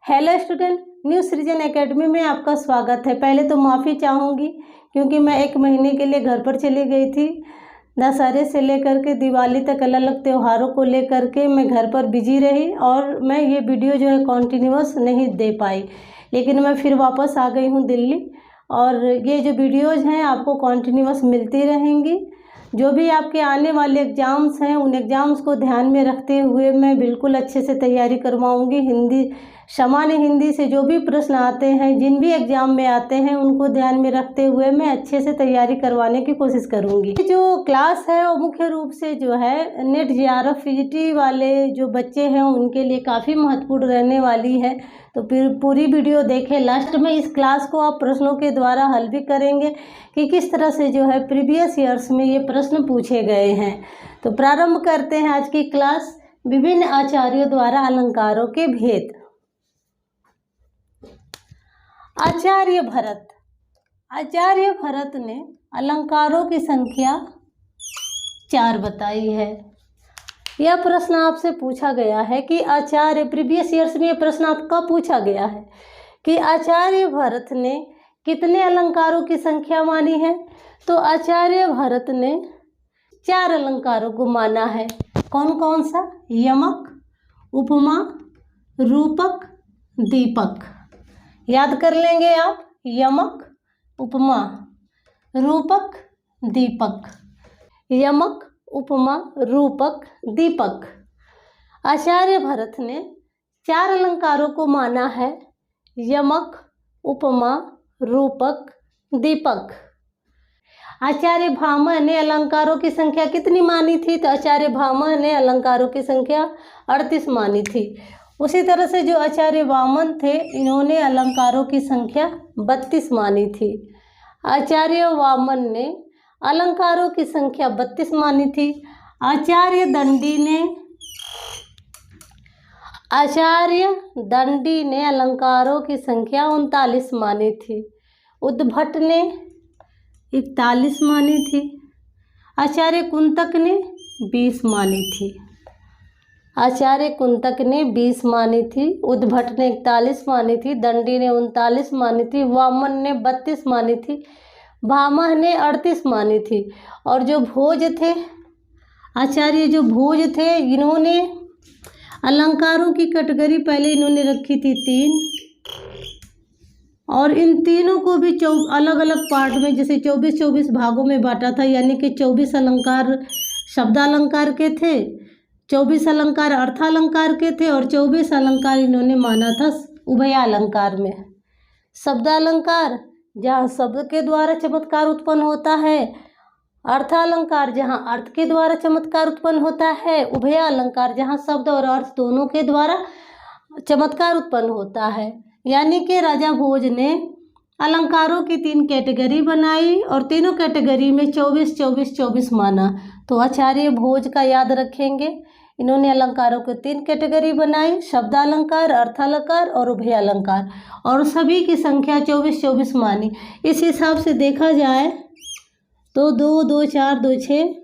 Hello student, new सृजन academy में आपका स्वागत है। पहले तो माफ़ी चाहूँगी क्योंकि मैं 1 महीने के लिए घर पर चली गई थी। दशहरे से लेकर के दिवाली तक अलग अलग त्योहारों को लेकर के मैं घर पर बिजी रही और मैं ये वीडियो जो है कॉन्टीन्यूअस नहीं दे पाई, लेकिन मैं फिर वापस आ गई हूँ दिल्ली और ये जो वीडियोज़ हैं आपको कॉन्टीन्यूअस मिलती रहेंगी। जो भी आपके आने वाले एग्ज़ाम्स हैं उन एग्ज़ाम्स को ध्यान में रखते हुए मैं बिल्कुल अच्छे से तैयारी करवाऊँगी। हिंदी, सामान्य हिंदी से जो भी प्रश्न आते हैं, जिन भी एग्ज़ाम में आते हैं, उनको ध्यान में रखते हुए मैं अच्छे से तैयारी करवाने की कोशिश करूँगी। जो क्लास है वो मुख्य रूप से जो है नेट जेआरएफ पीजीटी वाले जो बच्चे हैं उनके लिए काफ़ी महत्वपूर्ण रहने वाली है। तो फिर पूरी वीडियो देखें। लास्ट में इस क्लास को आप प्रश्नों के द्वारा हल भी करेंगे कि किस तरह से जो है प्रीवियस ईयर्स में ये प्रश्न पूछे गए हैं। तो प्रारंभ करते हैं आज की क्लास। विभिन्न आचार्यों द्वारा अलंकारों के भेद। आचार्य भरत ने अलंकारों की संख्या 4 बताई है। यह प्रश्न आपसे पूछा गया है कि आचार्य, प्रीवियस ईयर्स में यह प्रश्न आपका पूछा गया है कि आचार्य भरत ने कितने अलंकारों की संख्या मानी है। तो आचार्य भरत ने 4 अलंकारों को माना है। कौन कौन सा? यमक, उपमा, रूपक, दीपक। याद कर लेंगे आप। यमक, उपमा, रूपक, दीपक। यमक, उपमा, रूपक, दीपक। आचार्य भरत ने 4 अलंकारों को माना है। यमक, उपमा, रूपक, दीपक। आचार्य भामह ने अलंकारों की संख्या कितनी मानी थी? तो आचार्य भामह ने अलंकारों की संख्या 38 मानी थी। उसी तरह से जो आचार्य वामन थे, इन्होंने अलंकारों की संख्या 32 मानी थी। आचार्य वामन ने अलंकारों की संख्या 32 मानी थी। आचार्य दंडी ने अलंकारों की संख्या 39 मानी थी। उद्भट ने 41 मानी थी। आचार्य कुंतक ने 20 मानी थी। आचार्य कुंतक ने 20 मानी थी। उद्भट ने 41 मानी थी। दंडी ने 39 मानी थी। वामन ने 32 मानी थी। भामह ने 38 मानी थी। और जो भोज थे, आचार्य जो भोज थे, इन्होंने अलंकारों की कैटेगरी पहले इन्होंने रखी थी 3, और इन तीनों को भी अलग अलग पार्ट में, जैसे 24-24 भागों में बांटा था। यानी कि 24 अलंकार शब्दालंकार के थे, 24 अलंकार अर्थालंकार के थे और 24 अलंकार इन्होंने माना था उभयालंकार में। शब्दालंकार जहाँ शब्द के द्वारा चमत्कार उत्पन्न होता है, अर्थालंकार जहाँ अर्थ के द्वारा चमत्कार उत्पन्न होता है, उभयालंकार जहाँ शब्द और अर्थ दोनों के द्वारा चमत्कार उत्पन्न होता है। यानी कि राजा भोज ने अलंकारों की 3 कैटेगरी बनाई और तीनों कैटेगरी में 24-24-24 माना। तो आचार्य भोज का याद रखेंगे। इन्होंने अलंकारों को 3 कैटेगरी बनाई, शब्दालंकार, अर्थालंकार और उभयालंकार, और सभी की संख्या 24-24 मानी। इस हिसाब से देखा जाए तो 2, 2, 4, 2, 6,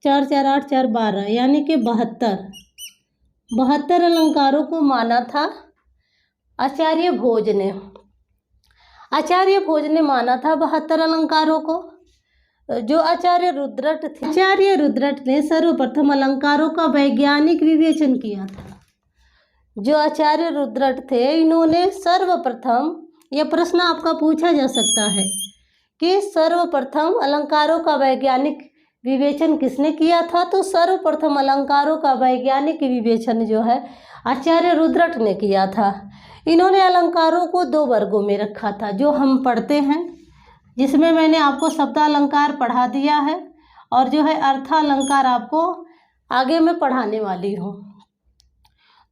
4, 4, 8, 4, 12, यानी कि 72 अलंकारों को माना था आचार्य भोज ने। आचार्य भोज ने माना था 72 अलंकारों को। जो आचार्य रुद्रट थे, आचार्य रुद्रट ने सर्वप्रथम अलंकारों का वैज्ञानिक विवेचन किया था। जो आचार्य रुद्रट थे, इन्होंने सर्वप्रथम, यह प्रश्न आपका पूछा जा सकता है कि सर्वप्रथम अलंकारों का वैज्ञानिक विवेचन किसने किया था। तो सर्वप्रथम अलंकारों का वैज्ञानिक विवेचन जो है आचार्य रुद्रट ने किया था। इन्होंने अलंकारों को 2 वर्गों में रखा था, जो हम पढ़ते हैं, जिसमें मैंने आपको शब्दालंकार पढ़ा दिया है और जो है अर्थालंकार आपको आगे मैं पढ़ाने वाली हूँ।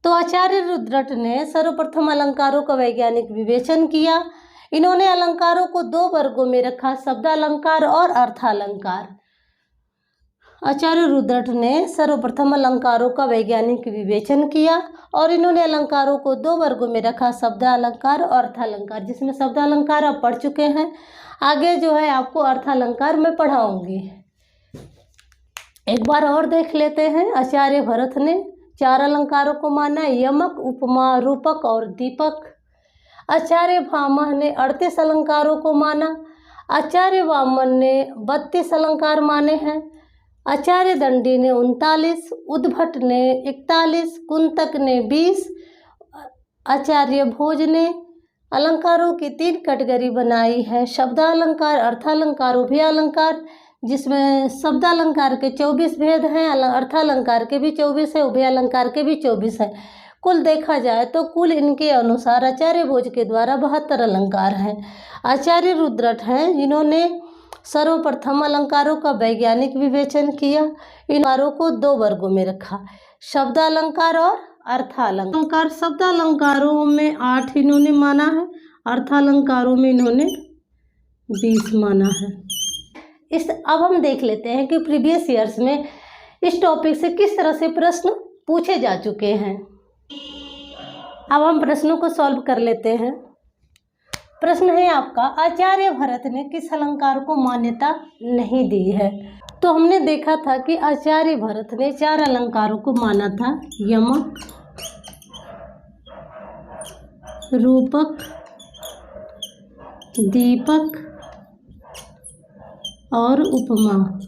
तो आचार्य रुद्रट ने सर्वप्रथम अलंकारों का वैज्ञानिक विवेचन किया। इन्होंने अलंकारों को 2 वर्गों में रखा, शब्दालंकार और अर्थालंकार। आचार्य रुद्रट ने सर्वप्रथम अलंकारों का वैज्ञानिक विवेचन किया और इन्होंने अलंकारों को 2 वर्गों में रखा, शब्दालंकार और अर्थालंकार, जिसमें शब्दालंकार आप पढ़ चुके हैं। आगे जो है आपको अर्थालंकार मैं पढ़ाऊंगी। एक बार और देख लेते हैं। आचार्य भरत ने 4 अलंकारों को माना, यमक, उपमा, रूपक और दीपक। आचार्य भामह ने 38 अलंकारों को माना। आचार्य वामन ने 32 अलंकार माने हैं। आचार्य दंडी ने 39, उद्भट ने 41, कुंतक ने 20। आचार्य भोज ने अलंकारों की 3 कैटेगरी बनाई है, शब्दालंकार, अर्थालंकार, उभयालंकार, जिसमें शब्दालंकार के 24 भेद हैं, अर्थालंकार के भी 24 है, उभयालंकार के भी 24 है। कुल देखा जाए तो कुल इनके अनुसार आचार्य भोज के द्वारा 72 अलंकार हैं। आचार्य रुद्रट हैं जिन्होंने सर्वप्रथम अलंकारों का वैज्ञानिक विवेचन किया। इन अलंकारों को 2 वर्गों में रखा, शब्दालंकार और अर्थालंकार। शब्दालंकारों में 8 इन्होंने माना है, अर्थालंकारों में इन्होंने 20 माना है। अब हम देख लेते हैं कि प्रीवियस ईयर्स में इस टॉपिक से किस तरह से प्रश्न पूछे जा चुके हैं। अब हम प्रश्नों को सॉल्व कर लेते हैं। प्रश्न है आपका, आचार्य भरत ने किस अलंकार को मान्यता नहीं दी है। तो हमने देखा था कि आचार्य भरत ने 4 अलंकारों को माना था, यमक, रूपक, दीपक और उपमा।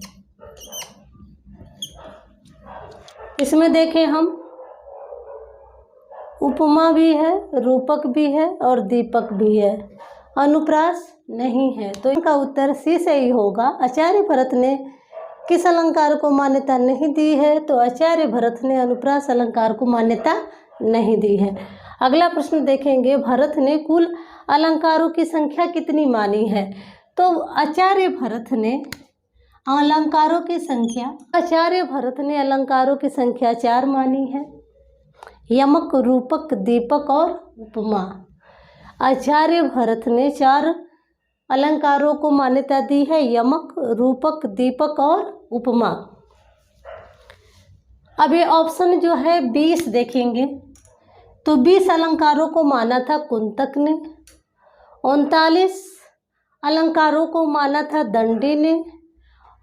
इसमें देखें हम, उपमा भी है, रूपक भी है और दीपक भी है, अनुप्रास नहीं है। तो इनका उत्तर सी से ही होगा। आचार्य भरत ने किस अलंकार को मान्यता नहीं दी है, तो आचार्य भरत ने अनुप्रास अलंकार को मान्यता नहीं दी है। अगला प्रश्न देखेंगे, भरत ने कुल अलंकारों की संख्या कितनी मानी है। तो आचार्य भरत ने अलंकारों की संख्या 4 मानी है, यमक, रूपक, दीपक और उपमा। आचार्य भरत ने 4 अलंकारों को मान्यता दी है, यमक, रूपक, दीपक और उपमा। अब ये ऑप्शन जो है 20 देखेंगे, तो 20 अलंकारों को माना था कुंतक ने, 39 अलंकारों को माना था दंडी ने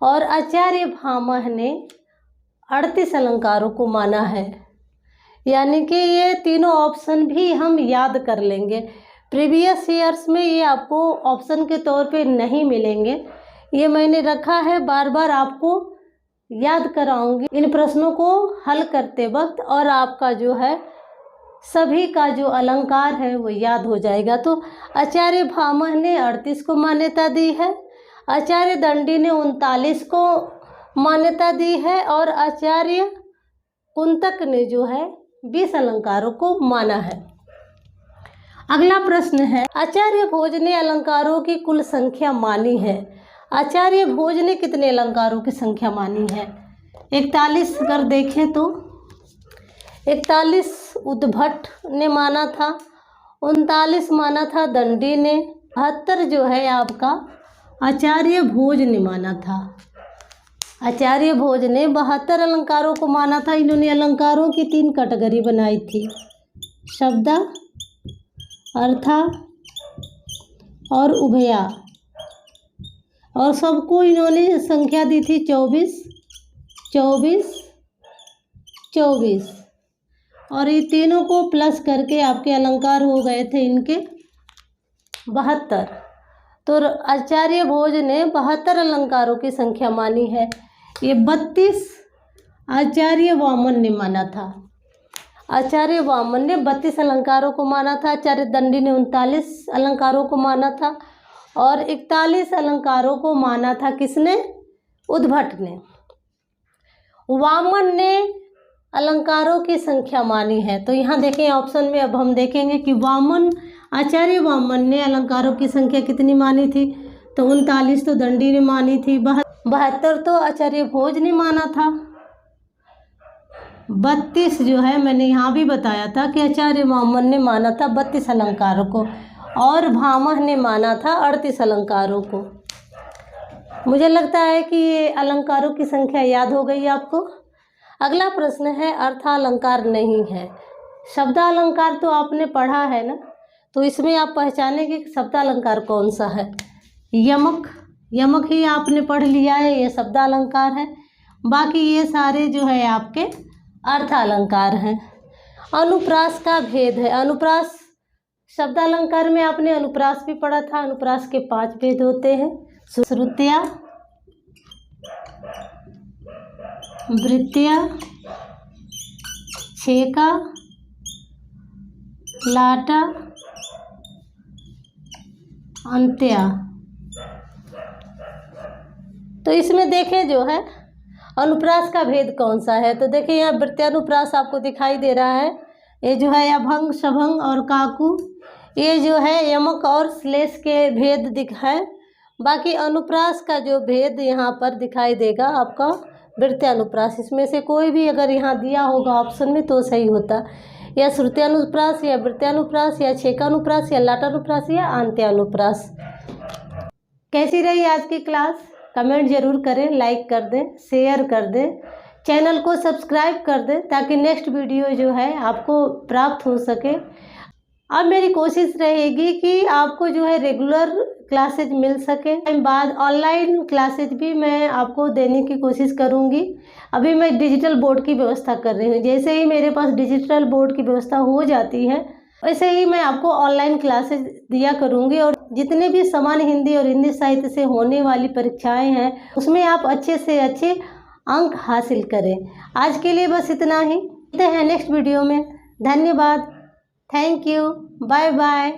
और आचार्य भामह ने 38 अलंकारों को माना है। यानी कि ये तीनों ऑप्शन भी हम याद कर लेंगे। प्रीवियस ईयर्स में ये आपको ऑप्शन के तौर पे नहीं मिलेंगे, ये मैंने रखा है, बार बार आपको याद कराऊंगी इन प्रश्नों को हल करते वक्त, और आपका जो है सभी का जो अलंकार है वो याद हो जाएगा। तो आचार्य भामह ने 38 को मान्यता दी है, आचार्य दंडी ने 39 को मान्यता दी है और आचार्य कुंतक ने जो है 20 अलंकारों को माना है। अगला प्रश्न है, आचार्य भोज ने अलंकारों की कुल संख्या मानी है। आचार्य भोज ने कितने अलंकारों की संख्या मानी है? 41 अगर देखें तो 41 उद्भट ने माना था, 39 माना था दंडी ने, 72 जो है आपका आचार्य भोज ने माना था। आचार्य भोज ने 72 अलंकारों को माना था। इन्होंने अलंकारों की 3 कैटेगरी बनाई थी, शब्दा, अर्था और उभया, और सबको इन्होंने संख्या दी थी 24, 24, 24, और ये तीनों को प्लस करके आपके अलंकार हो गए थे इनके 72। तो आचार्य भोज ने 72 अलंकारों की संख्या मानी है। ये 32 आचार्य वामन ने माना था। आचार्य वामन ने 32 अलंकारों को माना था। आचार्य दंडी ने 39 अलंकारों को माना था और 41 अलंकारों को माना था किसने? उद्भट ने। वामन ने अलंकारों की संख्या मानी है। तो यहाँ देखें ऑप्शन में, अब हम देखेंगे कि आचार्य वामन ने अलंकारों की संख्या कितनी मानी थी? तो 39 तो दंडी ने मानी थी, 72 तो आचार्य भोज ने माना था, 32 जो है मैंने यहाँ भी बताया था कि आचार्य वामन ने माना था 32 अलंकारों को और भामह ने माना था 38 अलंकारों को। मुझे लगता है कि ये अलंकारों की संख्या याद हो गई आपको। अगला प्रश्न है, अर्थालंकार नहीं है। शब्दालंकार तो आपने पढ़ा है ना, तो इसमें आप पहचानेंगे कि शब्दालंकार कौन सा है। यमक ही आपने पढ़ लिया है, ये शब्दालंकार है। बाकी ये सारे जो है आपके अर्थ अलंकार हैं। अनुप्रास का भेद है। अनुप्रास शब्दालंकार में आपने अनुप्रास भी पढ़ा था। अनुप्रास के 5 भेद होते हैं। श्रुतियाँ, वृत्तियाँ, छेका, लाटा, अंत्या। तो इसमें देखें जो है अनुप्रास का भेद कौन सा है। तो देखिए यहाँ वृत्त्यानुप्रास आपको दिखाई दे रहा है। ये जो है अभंग, शभंग और काकू, ये जो है यमक और श्लेष के भेद दिखाए। बाकी अनुप्रास का जो भेद यहाँ पर दिखाई देगा आपका वृत्त्यानुप्रास। इसमें से कोई भी अगर यहाँ दिया होगा ऑप्शन में तो सही होता, या श्रुत्यानुप्रास, या वृत्त्यानुप्रास, या छेकानुप्रास, या लाटानुप्रास, या आंत्यानुप्रास। कैसी रही आज की क्लास? कमेंट जरूर करें, लाइक कर दें, शेयर कर दें, चैनल को सब्सक्राइब कर दें ताकि नेक्स्ट वीडियो जो है आपको प्राप्त हो सके। अब मेरी कोशिश रहेगी कि आपको जो है रेगुलर क्लासेज मिल सके। टाइम बाद ऑनलाइन क्लासेज भी मैं आपको देने की कोशिश करूंगी। अभी मैं डिजिटल बोर्ड की व्यवस्था कर रही हूँ। जैसे ही मेरे पास डिजिटल बोर्ड की व्यवस्था हो जाती है वैसे ही मैं आपको ऑनलाइन क्लासेज दिया करूंगी। और जितने भी सामान्य हिंदी और हिंदी साहित्य से होने वाली परीक्षाएं हैं उसमें आप अच्छे से अच्छे अंक हासिल करें। आज के लिए बस इतना ही। मिलते हैं नेक्स्ट वीडियो में। धन्यवाद। Thank you. Bye bye.